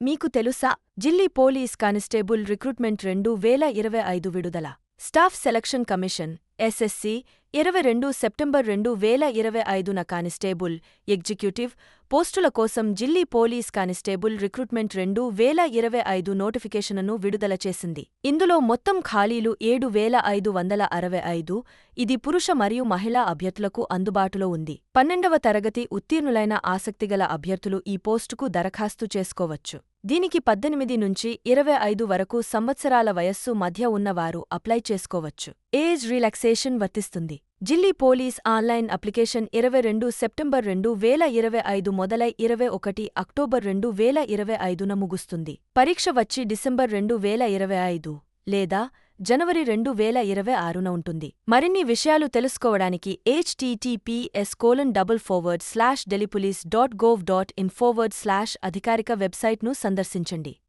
మీకు తెలుసా? Delhi police constable recruitment 2025 విడుదల. Staff selection commission SSC 22 September 2025న కానిస్టేబుల్, ఎగ్జిక్యూటివ్ పోస్టుల కోసం ఢిల్లీ పోలీస్ కానిస్టేబుల్ రిక్రూట్మెంట్ 2025 నోటిఫికేషన్ను విడుదల చేసింది. ఇందులో మొత్తం ఖాళీలు 7565. ఇది పురుష మరియు మహిళా అభ్యర్థులకు అందుబాటులో ఉంది. 12వ తరగతి ఉత్తీర్ణులైన ఆసక్తిగల అభ్యర్థులు ఈ పోస్టుకు దరఖాస్తు చేసుకోవచ్చు. దీనికి 18 నుంచి 25 వరకు సంవత్సరాల వయస్సు మధ్య ఉన్నవారు అప్లై చేసుకోవచ్చు. ఏజ్ రిలాక్సేషన్ వర్తిస్తుంది. Delhi police online application 22 September 2025 మొదలై 21 అక్టోబర్ 2025న ముగుస్తుంది. పరీక్ష వచ్చి డిసెంబర్ 2025 లేదా జనవరి 2026న ఉంటుంది. మరిన్ని విషయాలు తెలుసుకోవడానికి https://delhipolice.gov.in/అధికారిక వెబ్సైట్ను సందర్శించండి.